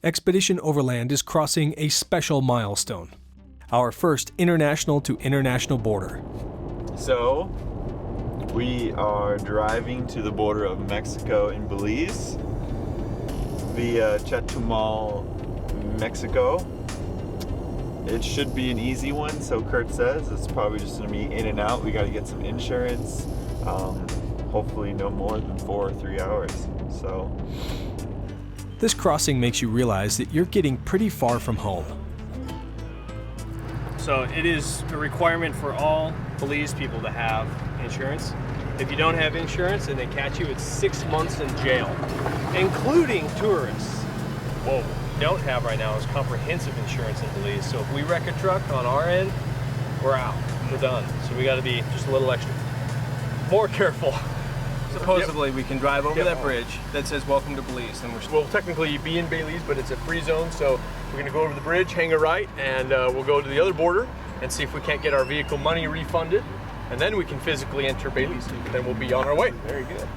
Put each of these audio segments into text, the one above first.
Expedition Overland is crossing a special milestone, our first international to international border. So, we are driving to the border of Mexico and Belize via Chetumal, Mexico. It should be an easy one, so Kurt says. It's probably just going to be in and out. We got to get some insurance. Hopefully no more than 4 or 3 hours. So this crossing makes you realize that you're getting pretty far from home. So it is a requirement for all Belize people to have insurance. If you don't have insurance and they catch you, it's 6 months in jail, including tourists. What we don't have right now is comprehensive insurance in Belize. So if we wreck a truck on our end, we're out. We're done. So we got to be just a little extra more careful. Supposedly we can drive over that bridge that says welcome to Belize, and We'll technically be in Belize, but it's a free zone, so we're gonna go over the bridge, hang a right, and we'll go to the other border and see if we can't get our vehicle money refunded, and then we can physically enter Belize, and then we'll be on our way. Very good.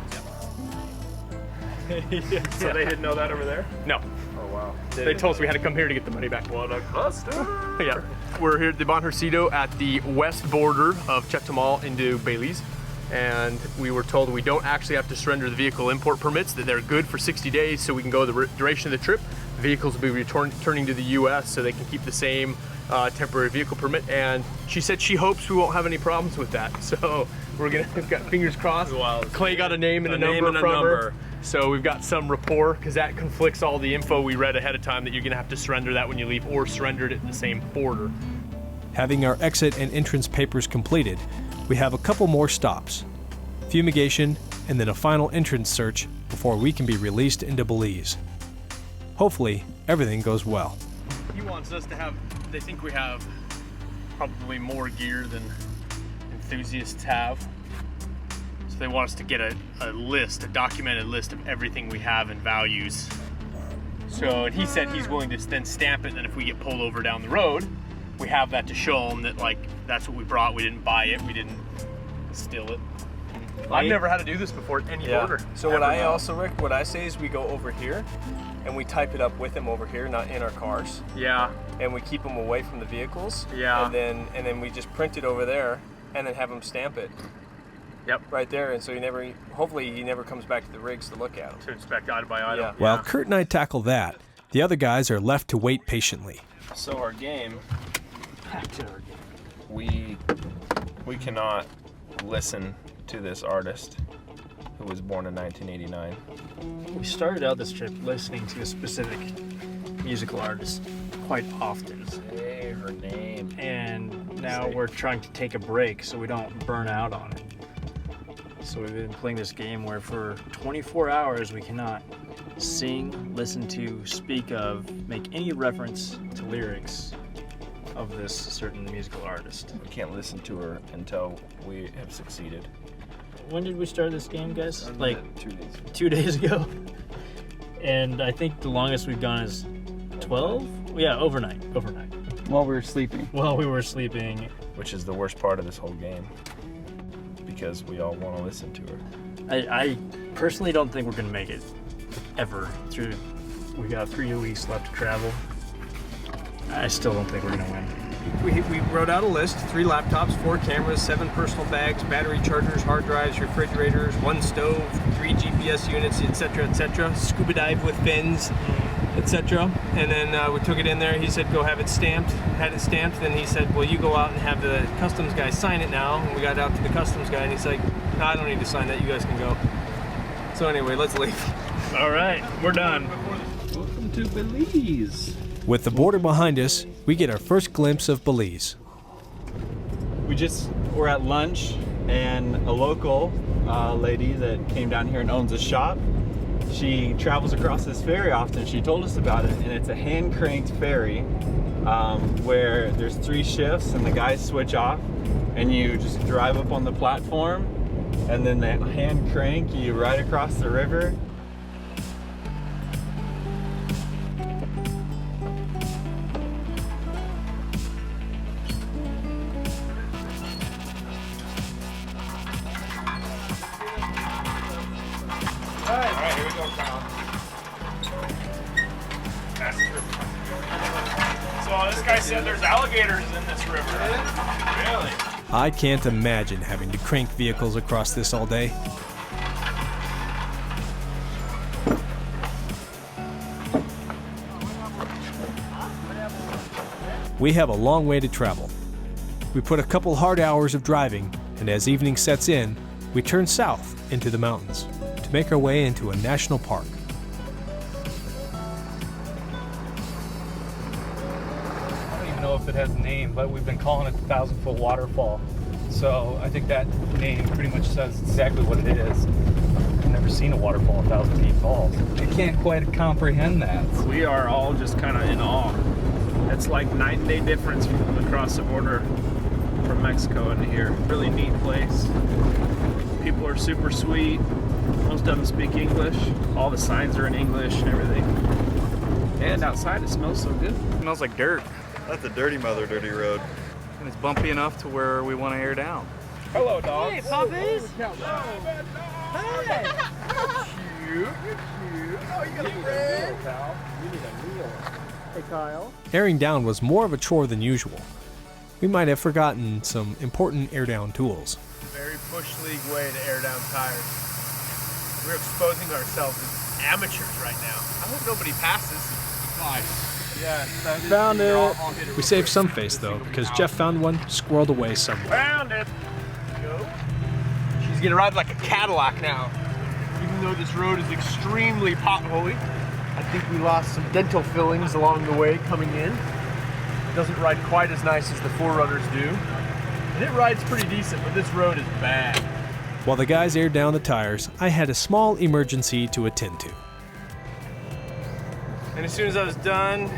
So they didn't know that over there? No. Oh wow. They told us we had to come here to get the money back. What a customer! Yeah. We're here at the Bonjercido at the west border of Chetumal into Belize. And we were told we don't actually have to surrender the vehicle import permits, that they're good for 60 days so we can go the duration of the trip. The vehicles will be returning to the US so they can keep the same temporary vehicle permit. And she said she hopes we won't have any problems with that. So we've got fingers crossed. Clay got a name and a number from her. So we've got some rapport, because that conflicts all the info we read ahead of time that you're gonna have to surrender that when you leave, or surrender it at the same border. Having our exit and entrance papers completed, we have a couple more stops, fumigation, and then a final entrance search before we can be released into Belize. Hopefully, everything goes well. He wants us to have, they think we have probably more gear than enthusiasts have. So they want us to get a list, a documented list of everything we have and values. So, and he said he's willing to then stamp it, and then if we get pulled over down the road, we have that to show them that, like, that's what we brought. We didn't buy it. We didn't steal it. I've never had to do this before at any border. So what I also, Rick, what I say is we go over here and we type it up with them over here, not in our cars. Yeah. And we keep them away from the vehicles. Yeah. And then we just print it over there and then have them stamp it. Yep. Right there, and so hopefully he never comes back to the rigs to look at them. To inspect item by item. Yeah. While Kurt and I tackle that, the other guys are left to wait patiently. So our game, we cannot listen to this artist who was born in 1989. We started out this trip listening to a specific musical artist quite often. Say her name. And now we're trying to take a break so we don't burn out on it. So we've been playing this game where for 24 hours we cannot sing, listen to, speak of, make any reference to lyrics of this certain musical artist. We can't listen to her until we have succeeded. When did we start this game, guys? Like 2 days ago. 2 days ago. And I think the longest we've gone is 12? Yeah, overnight. While we were sleeping. While we were sleeping. Which is the worst part of this whole game, because we all want to listen to her. I personally don't think we're gonna make it ever through. We got 3 weeks left to travel. I still don't think we're gonna win. We wrote out a list: 3 laptops, 4 cameras, 7 personal bags, battery chargers, hard drives, refrigerators, 1 stove, 3 GPS units, etc., scuba dive with fins, etc. And then we took it in there. He said, go have it stamped. Had it stamped. Then he said, well, you go out and have the customs guy sign it now. And we got out to the customs guy, and he's like, no, I don't need to sign that. You guys can go. So anyway, let's leave. All right, we're done. Welcome to Belize. With the border behind us, we get our first glimpse of Belize. We're at lunch, and a local lady that came down here and owns a shop, she travels across this ferry often. She told us about it, and it's a hand-cranked ferry where there's 3 shifts and the guys switch off, and you just drive up on the platform, and then that hand crank you ride across the river. All right, here we go, Kyle. That's all, this guy said there's alligators in this river. Really? I can't imagine having to crank vehicles across this all day. We have a long way to travel. We put a couple hard hours of driving, and as evening sets in, we turn south into the mountains to make our way into a national park. I don't even know if it has a name, but we've been calling it the 1,000-foot waterfall. So I think that name pretty much says exactly what it is. I've never seen a waterfall 1,000 feet tall. I can't quite comprehend that. We are all just kind of in awe. It's like night and day difference from across the border from Mexico into here. Really neat place. People are super sweet. Most of them speak English. All the signs are in English and everything. And outside it smells so good. It smells like dirt, That's a dirty mother dirty road. and it's bumpy enough to where we want to air down. Hello, dogs. Hey, puppies! Hey, Kyle. Airing down was more of a chore than usual. We might have forgotten some important air down tools. Very Bush League way to air down tires. We're exposing ourselves as amateurs right now. I hope nobody passes. Yeah, Found it. We saved some face though, because Jeff found one squirreled away somewhere. found it. She's gonna ride like a Cadillac now. Even though this road is extremely potholy, I think we lost some dental fillings along the way coming in. It doesn't ride quite as nice as the 4Runners do. And it rides pretty decent, but this road is bad. While the guys aired down the tires, I had a small emergency to attend to. And as soon as I was done,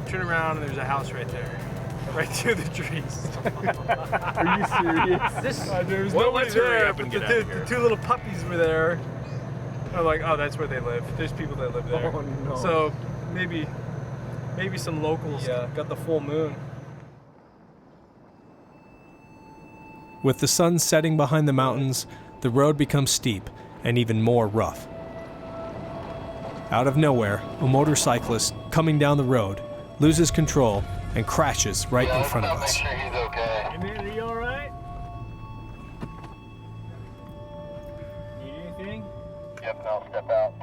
turn around and there's a house right there. Right through the trees. Are you serious? There was Well, nobody let's hurry there, up but and the, get out of the here. two little puppies were there. I'm like, oh, that's where they live. There's people that live there. Oh, no. So maybe some locals. Yeah, got the full moon. With the sun setting behind the mountains, the road becomes steep and even more rough. Out of nowhere, a motorcyclist coming down the road loses control and crashes right in front of us. Hey man, are you alright? Need anything? Yep, and I'll step out.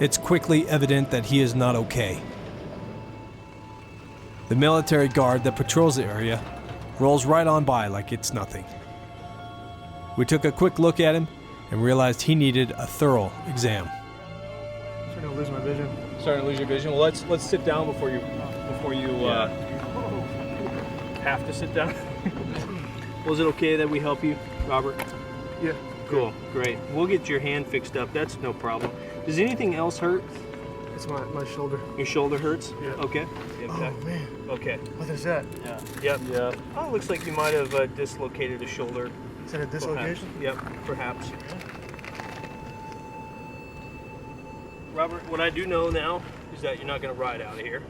It's quickly evident that he is not okay. The military guard that patrols the area rolls right on by like it's nothing. We took a quick look at him and realized he needed a thorough exam. Starting to lose my vision. Starting to lose your vision. Well, let's sit down before you have to sit down. Was it okay that we help you, Robert? Yeah. Cool. Great. We'll get your hand fixed up. That's no problem. Does anything else hurt? It's my shoulder. Your shoulder hurts? Yeah. Okay. Oh man, Okay. what is that? Yep. Yeah. Oh, it looks like you might have dislocated a shoulder. Is that a dislocation? Perhaps. Yep, perhaps. Robert, what I do know now is that you're not going to ride out of here.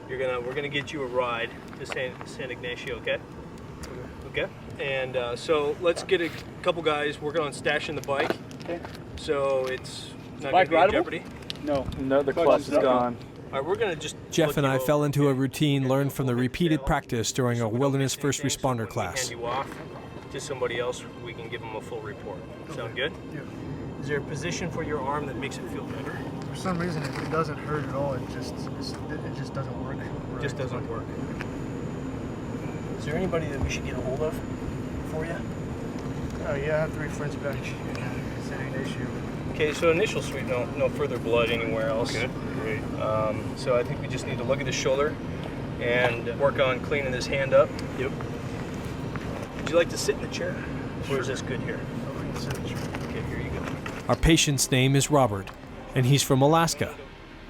We're gonna get you a ride to San Ignacio, okay? Okay. And so let's get a couple guys working on stashing the bike. Okay. So it's not Bike going to be in rideable? jeopardy. No, the clutch is gone. All right, we're going to just. Jeff look and you I over. fell into a routine learned from the repeated practice during a wilderness first responder class. Hand you off to somebody else, we can give them a full report. Sound good? Yeah. Is there a position for your arm that makes it feel better? For some reason, it doesn't hurt at all. It just doesn't work. It just doesn't work. Is there anybody that we should get a hold of for you? Oh yeah, I have 3 friends back in San Ignacio. Okay, so initial sweep, no further blood anywhere else. Okay, great. So I think we just need to look at his shoulder and work on cleaning his hand up. Yep. Would you like to sit in the chair? Or is this good here? Oh, Okay, here you go. Our patient's name is Robert, and he's from Alaska,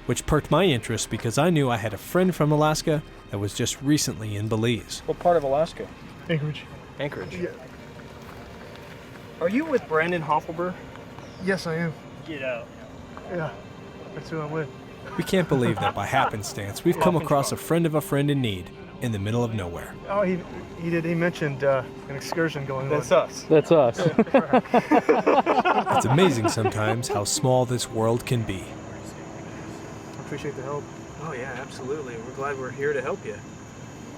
which perked my interest because I knew I had a friend from Alaska that was just recently in Belize. What part of Alaska? Anchorage. Anchorage. Yeah. Are you with Brandon Hoppelber? Yes, I am. Get out. Yeah, that's who I'm with. We can't believe that by happenstance we've come across a friend of a friend in need in the middle of nowhere. Oh, he did. He mentioned an excursion going on. That's us. That's us. It's amazing sometimes how small this world can be. appreciate the help. Oh yeah, absolutely. We're glad we're here to help you.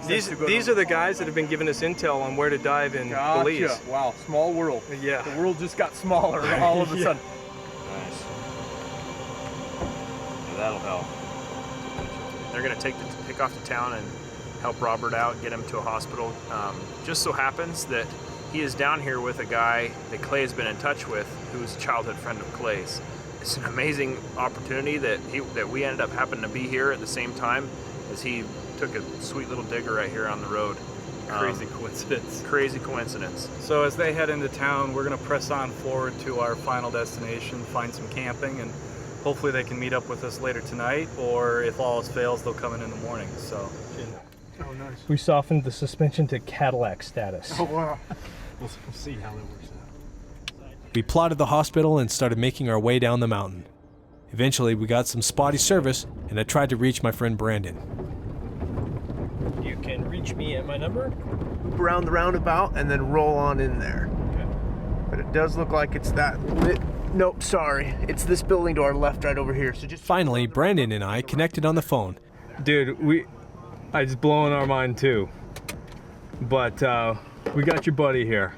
These are the guys that have been giving us intel on where to dive in Belize. Wow, small world. Yeah. The world just got smaller all of a sudden. Nice. Yeah, that'll help. They're going to take off to town and help Robert out, get him to a hospital. Just so happens that he is down here with a guy that Clay has been in touch with, who's a childhood friend of Clay's. It's an amazing opportunity that we ended up happening to be here at the same time as he took a sweet little digger right here on the road. Crazy coincidence. Crazy coincidence. So as they head into town, we're going to press on forward to our final destination, find some camping, and hopefully they can meet up with us later tonight, or if all else fails, they'll come in the morning. So. Oh, nice. We softened the suspension to Cadillac status. Oh, wow. We'll see how that works out. We plotted the hospital and started making our way down the mountain. Eventually, we got some spotty service, and I tried to reach my friend Brandon. You can reach me at my number. Around the roundabout and then roll on in there. Okay. But it does look like it's that lit. Nope, sorry. It's this building to our left right over here. So just Finally, Brandon and I connected on the phone. Dude, it's blowing our mind too. But we got your buddy here.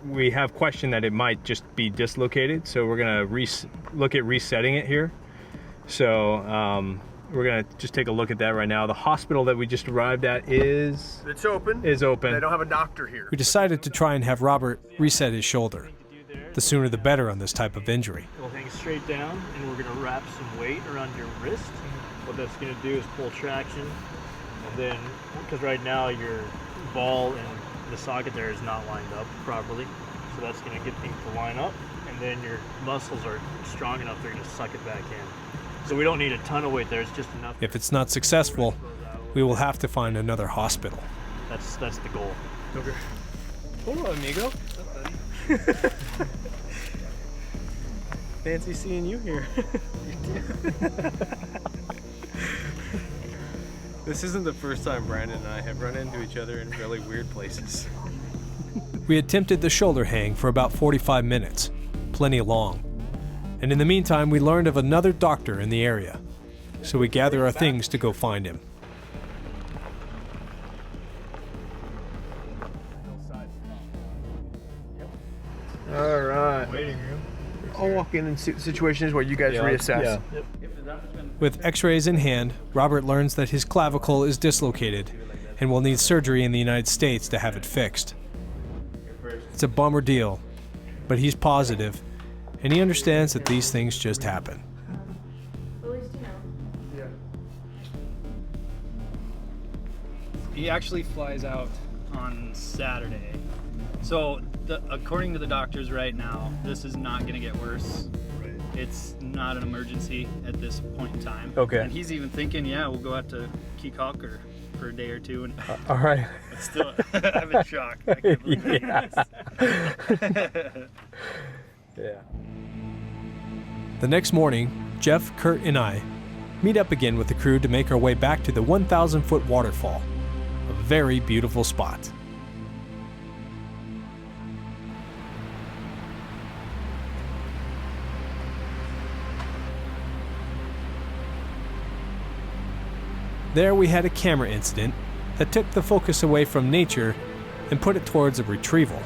We have questioned that it might just be dislocated, so we're gonna look at resetting it here. So we're gonna just take a look at that right now. The hospital that we just arrived at is open. open. They don't have a doctor here. We decided to try and have Robert reset his shoulder. The sooner the better on this type of injury. We'll hang straight down, and we're gonna wrap some weight around your wrist. What that's gonna do is pull traction, and then, because right now your ball and the socket there is not lined up properly, so that's gonna get things to line up, and then your muscles are strong enough they're gonna suck it back in. So we don't need a ton of weight there, it's just enough. If it's not successful, we will have to find another hospital. That's the goal. Okay. Hello, amigo. Fancy seeing you here. This isn't the first time Brandon and I have run into each other in really weird places. We attempted the shoulder hang for about 45 minutes, plenty long. And in the meantime, we learned of another doctor in the area. So we gather our things to go find him. All right. Waiting room. I'll walk in and see what the situation is while you guys reassess. Yeah. With x-rays in hand, Robert learns that his clavicle is dislocated and will need surgery in the United States to have it fixed. It's a bummer deal, but he's positive, and he understands that these things just happen. He actually flies out on Saturday. So according to the doctors right now, this is not going to get worse. It's not an emergency at this point in time. Okay. And he's even thinking, yeah, we'll go out to Caulker for a day or two. And All right. but still, I'm in shock. I can't believe it. Yeah. The next morning, Jeff, Kurt, and I meet up again with the crew to make our way back to the 1,000-foot waterfall, a very beautiful spot. There we had a camera incident that took the focus away from nature and put it towards a retrieval.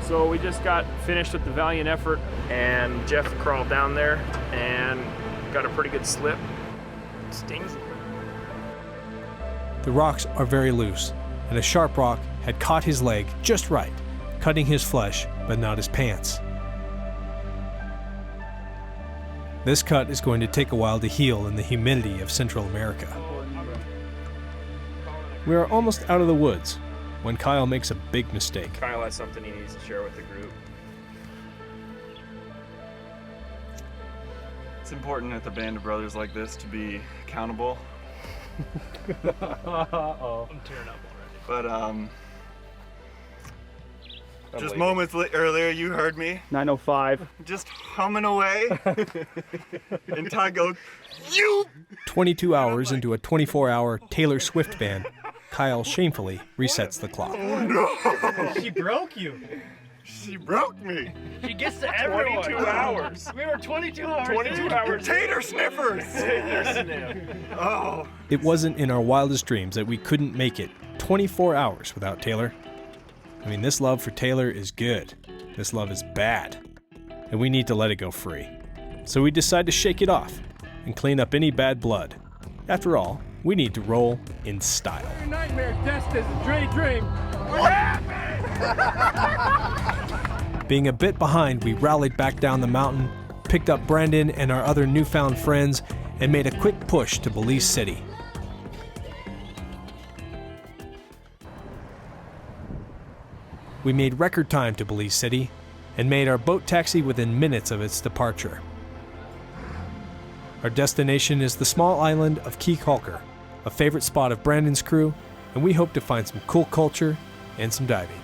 So we just got finished with the valiant effort, and Jeff crawled down there and got a pretty good slip. It stings. The rocks are very loose, and a sharp rock had caught his leg just right, cutting his flesh but not his pants. This cut is going to take a while to heal in the humidity of Central America. We are almost out of the woods when Kyle makes a big mistake. Kyle has something he needs to share with the group. It's important at the band of brothers like this to be accountable. Uh-oh. I'm tearing up But already. just moments earlier, you heard me 9:05. just humming away, and Todd goes, "You!" 22 hours into a 24-hour Taylor Swift ban, Kyle shamefully resets the clock. She broke you. She broke me. She gets to everyone. 22 hours. We were 22 hours. 22 hours. Tater sniffers. Oh. It wasn't in our wildest dreams that we couldn't make it 24 hours without Taylor. I mean, this love for Taylor is good. This love is bad. And we need to let it go free. So we decide to shake it off and clean up any bad blood. After all, we need to roll in style. Your nightmare test is a dream. Being a bit behind, we rallied back down the mountain, picked up Brandon and our other newfound friends, and made a quick push to Belize City. We made record time to Belize City and made our boat taxi within minutes of its departure. Our destination is the small island of Caulker, a favorite spot of Brandon's crew, and we hope to find some cool culture and some diving.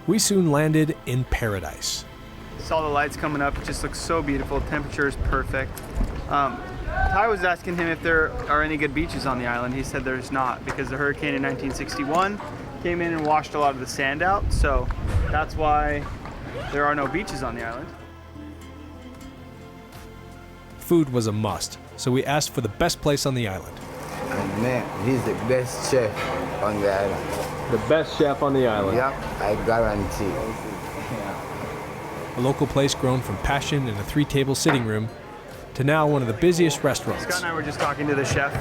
We soon landed in paradise. Saw the lights coming up, it just looks so beautiful, temperature is perfect. Ty was asking him if there are any good beaches on the island. He said there's not, because the hurricane in 1961 came in and washed a lot of the sand out, so that's why there are no beaches on the island. Food was a must, so we asked for the best place on the island. Man, he's the best chef on the island. The best chef on the island. Yep, I guarantee. A local place grown from passion in a 3-table sitting room to now one of the busiest restaurants. Scott and I were just talking to the chef.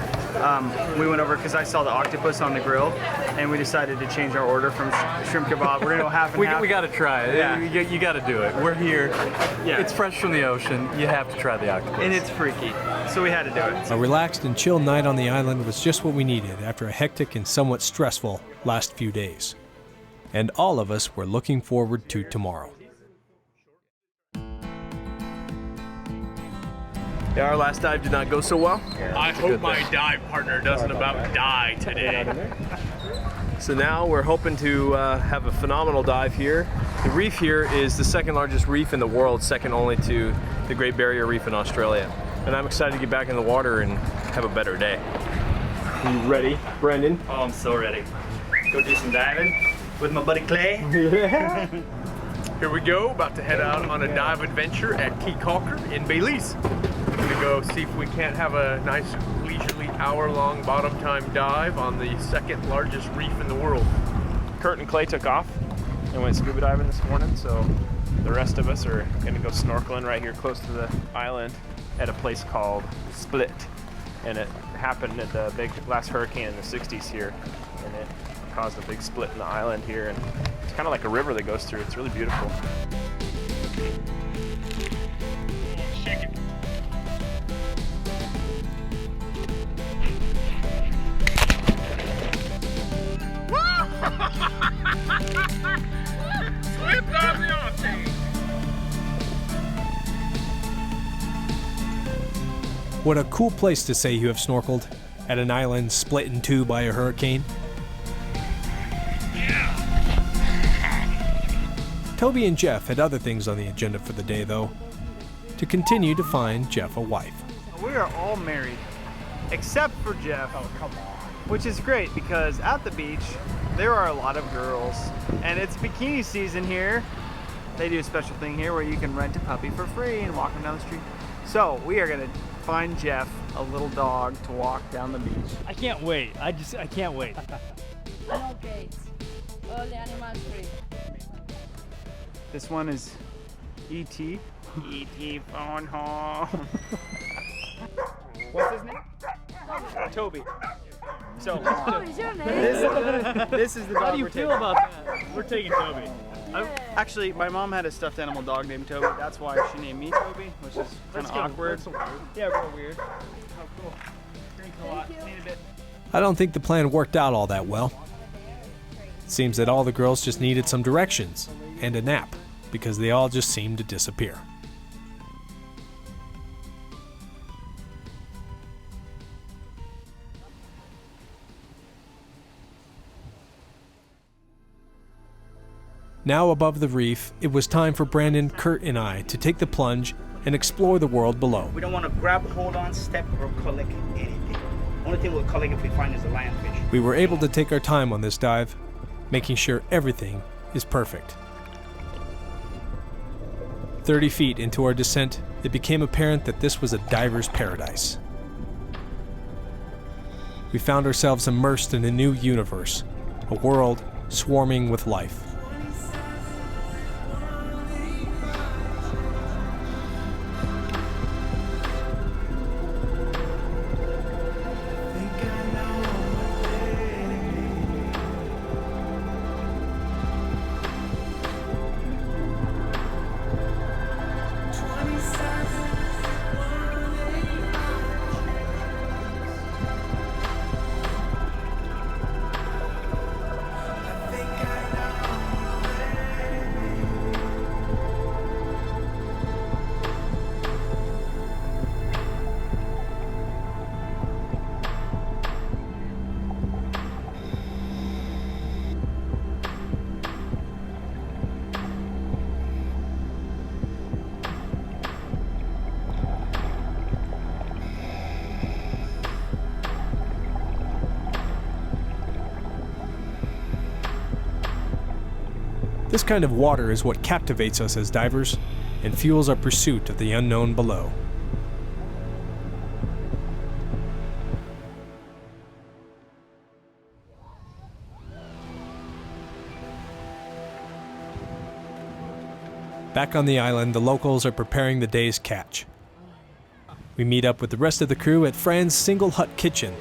We went over because I saw the octopus on the grill, and we decided to change our order from shrimp kebab. We're gonna go half and half. We got to try it. Yeah. You got to do it. We're here. Yeah. It's fresh from the ocean. You have to try the octopus. And it's freaky, so we had to do it. A relaxed and chill night on the island was just what we needed after a hectic and somewhat stressful last few days. And all of us were looking forward to tomorrow. Yeah, our last dive did not go so well. I hope my dive partner doesn't about die today. So now we're hoping to have a phenomenal dive here. The reef here is the second largest reef in the world, second only to the Great Barrier Reef in Australia. And I'm excited to get back in the water and have a better day. You ready, Brandon? Oh, I'm so ready. Go do some diving with my buddy Clay. Yeah. Here we go, about to head out on a dive adventure at Caulker in Belize. We're gonna go see if we can't have a nice leisurely hour-long bottom time dive on the second largest reef in the world. Kurt and Clay took off and went scuba diving this morning, so the rest of us are gonna go snorkeling right here close to the island at a place called Split. And it happened at the big last hurricane in the 60s here, and it caused a big split in the island here, and it's kind of like a river that goes through. It's really beautiful. Shake it. Slipped off the octane. What a cool place to say you have snorkeled at an island split in two by a hurricane. Toby and Jeff had other things on the agenda for the day, though. To continue to find Jeff a wife. We are all married, except for Jeff. Oh, come on. Which is great because at the beach, there are a lot of girls. And it's bikini season here. They do a special thing here where you can rent a puppy for free and walk them down the street. So we are gonna find Jeff a little dog to walk down the beach. I can't wait. I can't wait. No gates. All the animals free. This one is E.T. E.T. phone home. What's his name? Toby. So What is your name? this is the dog. How do you we're feel taking. about that? We're taking Toby. Actually, my mom had a stuffed animal dog named Toby. That's why she named me Toby, which is kind of awkward. Yeah, real weird. Oh, cool. Thanks a lot. Need a bit. I don't think the plan worked out all that well. It seems that all the girls just needed some directions and a nap because they all just seemed to disappear. Now above the reef, it was time for Brandon, Kurt, and I to take the plunge and explore the world below. We don't want to grab, hold on, step, or collect anything. Only thing we'll collect if we find is a lionfish. We were able to take our time on this dive, making sure everything is perfect. 30 feet into our descent, it became apparent that this was a diver's paradise. We found ourselves immersed in a new universe, a world swarming with life. This kind of water is what captivates us as divers and fuels our pursuit of the unknown below. Back on the island, the locals are preparing the day's catch. We meet up with the rest of the crew at Fran's single hut kitchen.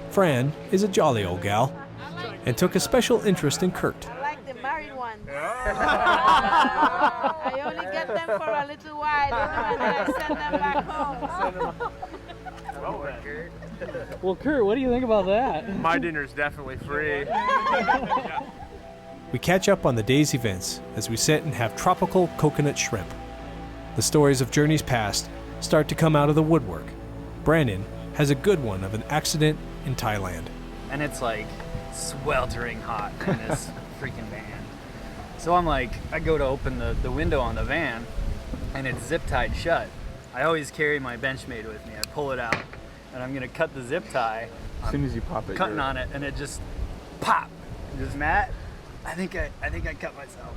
Fran is a jolly old gal and took a special interest in Kurt. Married ones. I only get them for a little while, and then I send them back home. Well, Kurt, what do you think about that? My dinner's definitely free. We catch up on the day's events as we sit and have tropical coconut shrimp. The stories of journeys past start to come out of the woodwork. Brandon has a good one of an accident in Thailand. And it's like sweltering hot in this freaking van. So I'm like, I go to open the window on the van and it's zip tied shut. I always carry my Benchmade with me. I pull it out and I'm gonna cut the zip tie. As soon as you pop it, cutting on it and it just pop. Just Matt, I think I cut myself.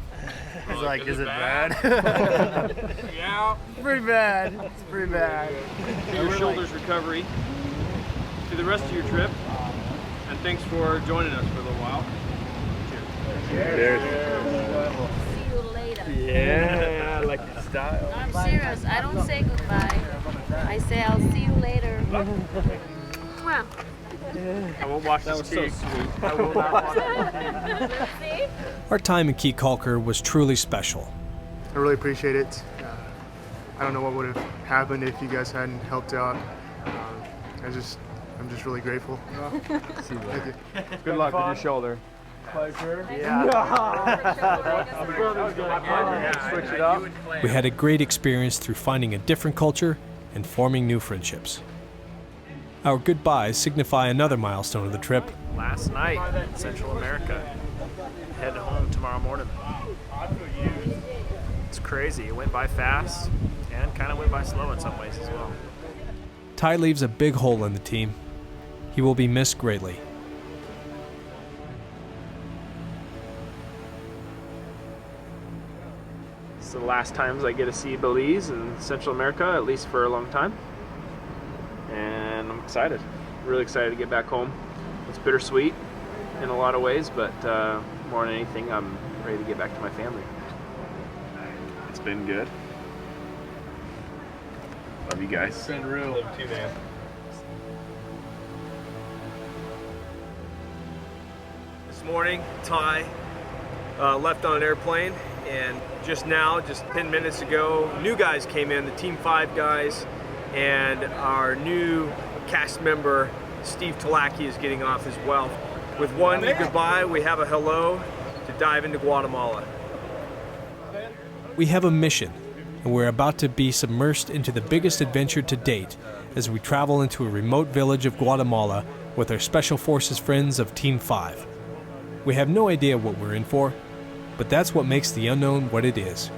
He's like, is it bad? Yeah. Pretty bad. It's pretty bad. Your shoulders recovery to the rest of your trip, and thanks for joining us for a little while. See you later. Yeah, I like the style. No, I'm serious. I don't say goodbye. I say I'll see you later. Mwah. I won't wash this cheek. So sweet. I will not wash See? Our time in Caulker was truly special. I really appreciate it. I don't know what would have happened if you guys hadn't helped out. I'm just really grateful. Thank you. Good luck with your shoulder. Yeah. Switch it up. We had a great experience through finding a different culture and forming new friendships. Our goodbyes signify another milestone of the trip. Last night in Central America. Head home tomorrow morning. It's crazy. It went by fast and kind of went by slow in some ways as well. Ty leaves a big hole in the team. He will be missed greatly. It's the last times I get to see Belize and Central America, at least for a long time. And I'm excited. Really excited to get back home. It's bittersweet in a lot of ways, but more than anything, I'm ready to get back to my family. It's been good. Love you guys. It's been real. Love you too, man. This morning, Ty left on an airplane, and just 10 minutes ago, new guys came in, the Team 5 guys, and our new cast member, Steve Talaki, is getting off as well. With one goodbye, we have a hello to dive into Guatemala. We have a mission, and we're about to be submersed into the biggest adventure to date as we travel into a remote village of Guatemala with our Special Forces friends of Team 5. We have no idea what we're in for, but that's what makes the unknown what it is.